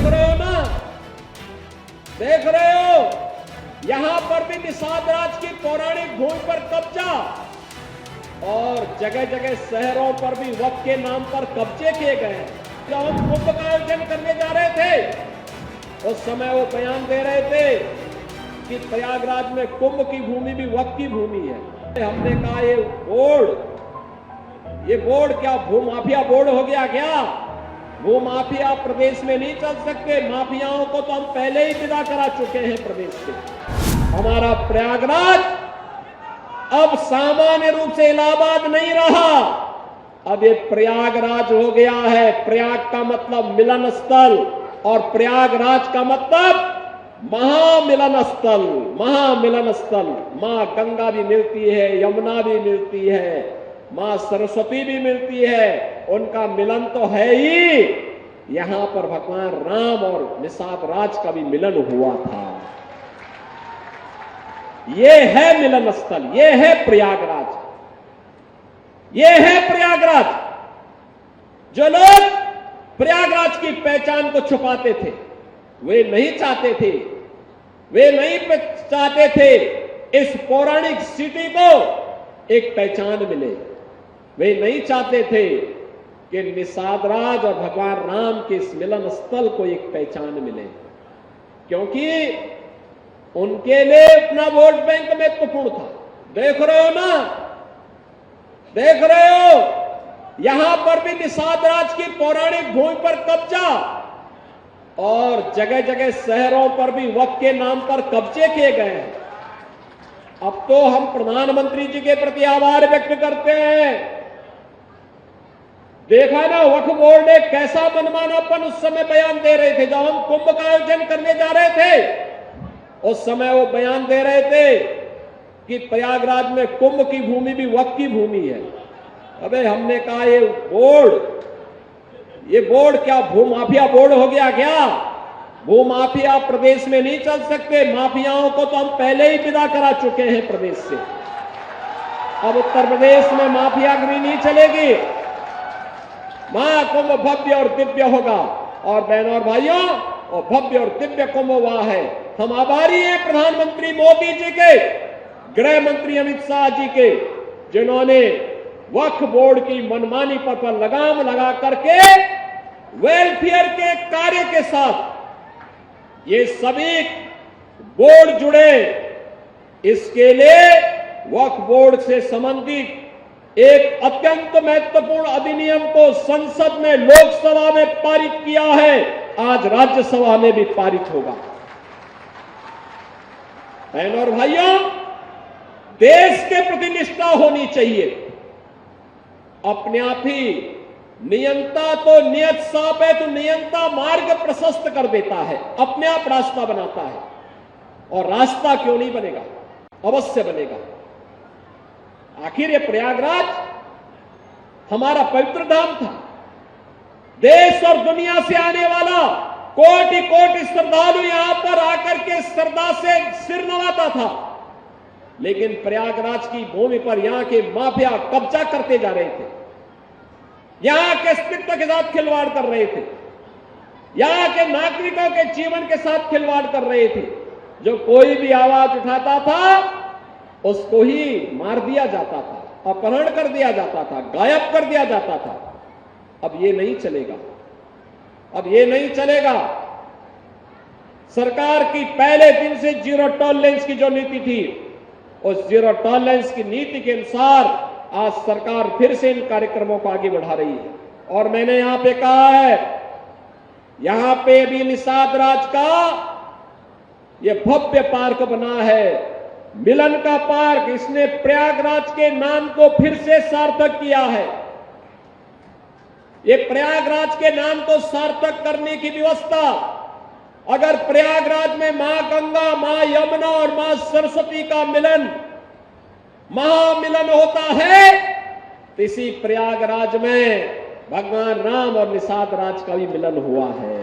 रहे हो ना, देख रहे हो, यहां पर भी निषाद राज की पौराणिक भूमि पर कब्जा और जगह जगह शहरों पर भी वक्फ के नाम पर कब्जे किए गए। जब हम कुंभ का आयोजन करने जा रहे थे उस समय वो बयान दे रहे थे कि प्रयागराज में कुंभ की भूमि भी वक्फ की भूमि है। हमने कहा ये बोर्ड क्या भूमाफिया बोर्ड हो गया क्या? भूमाफिया प्रदेश में नहीं चल सकते। माफियाओं को तो हम पहले ही विदा करा चुके हैं प्रदेश से। हमारा प्रयागराज अब सामान्य रूप से इलाहाबाद नहीं रहा, अब ये प्रयागराज हो गया है। प्रयाग का मतलब मिलन स्थल और प्रयागराज का मतलब महामिलन स्थल। महामिलन स्थल, मां गंगा भी मिलती है, यमुना भी मिलती है, मां सरस्वती भी मिलती है, उनका मिलन तो है ही। यहां पर भगवान राम और निषाद राज का भी मिलन हुआ था। ये है मिलन स्थल, ये है प्रयागराज, ये है प्रयागराज। जो लोग प्रयागराज की पहचान को छुपाते थे, वे नहीं चाहते थे, वे नहीं चाहते थे इस पौराणिक सिटी को एक पहचान मिले। वे नहीं चाहते थे कि निषाद राज और भगवान राम के इस मिलन स्थल को एक पहचान मिले, क्योंकि उनके लिए अपना वोट बैंक महत्वपूर्ण था। देख रहे हो ना, देख रहे हो, यहां पर भी निषाद राज की पौराणिक भूमि पर कब्जा और जगह जगह शहरों पर भी वक्फ के नाम पर कब्जे किए गए हैं। अब तो हम प्रधानमंत्री जी के प्रति आभार व्यक्त करते हैं। देखा ना, वक्फ बोर्ड ने कैसा मनमानापन उस समय बयान दे रहे थे। जब हम कुंभ का आयोजन करने जा रहे थे उस समय वो बयान दे रहे थे कि प्रयागराज में कुंभ की भूमि भी वक्फ की भूमि है। अबे हमने कहा ये बोर्ड क्या भूमाफिया बोर्ड हो गया क्या? भूमाफिया प्रदेश में नहीं चल सकते। माफियाओं को तो हम पहले ही विदा करा चुके हैं प्रदेश से। अब उत्तर प्रदेश में माफियागिरी नहीं चलेगी। महाकुंभ भव्य और दिव्य होगा। और बहनों और भाइयों, और भव्य और दिव्य कुंभ हुआ है। हम आभारी हैं प्रधानमंत्री मोदी जी के, गृह मंत्री अमित शाह जी के, जिन्होंने वक्फ बोर्ड की मनमानी पर लगाम लगा करके वेलफेयर के कार्य के साथ ये सभी बोर्ड जुड़े। इसके लिए वक्फ बोर्ड से संबंधित एक अत्यंत महत्वपूर्ण अधिनियम को संसद में, लोकसभा में पारित किया है। आज राज्यसभा में भी पारित होगा। बहनों और भाइयों, देश के प्रति निष्ठा होनी चाहिए। अपने आप ही नियंता तो नियत साफ है, तो नियंता मार्ग प्रशस्त कर देता है, अपने आप रास्ता बनाता है। और रास्ता क्यों नहीं बनेगा? अवश्य बनेगा। आखिर ये प्रयागराज हमारा पवित्र धाम था। देश और दुनिया से आने वाला कोटि कोटि श्रद्धालु यहां पर आकर के श्रद्धा से सिर नवाता था। लेकिन प्रयागराज की भूमि पर यहां के माफिया कब्जा करते जा रहे थे, यहां के अस्तित्व के साथ खिलवाड़ कर रहे थे, यहां के नागरिकों के जीवन के साथ खिलवाड़ कर रहे थे। जो कोई भी आवाज उठाता था उसको ही मार दिया जाता था, अपहरण कर दिया जाता था, गायब कर दिया जाता था। अब ये नहीं चलेगा, अब ये नहीं चलेगा। सरकार की पहले दिन से जीरो टॉलरेंस की जो नीति थी, उस जीरो टॉलरेंस की नीति के अनुसार आज सरकार फिर से इन कार्यक्रमों को आगे बढ़ा रही है। और मैंने यहां पे कहा है, यहां पे भी निषाद राज का ये भव्य पार्क बना है, मिलन का पार्क। इसने प्रयागराज के नाम को फिर से सार्थक किया है। ये प्रयागराज के नाम को सार्थक करने की व्यवस्था, अगर प्रयागराज में मां गंगा, मां यमुना और मां सरस्वती का मिलन, महामिलन होता है, तो इसी प्रयागराज में भगवान राम और निषाद राज का भी मिलन हुआ है।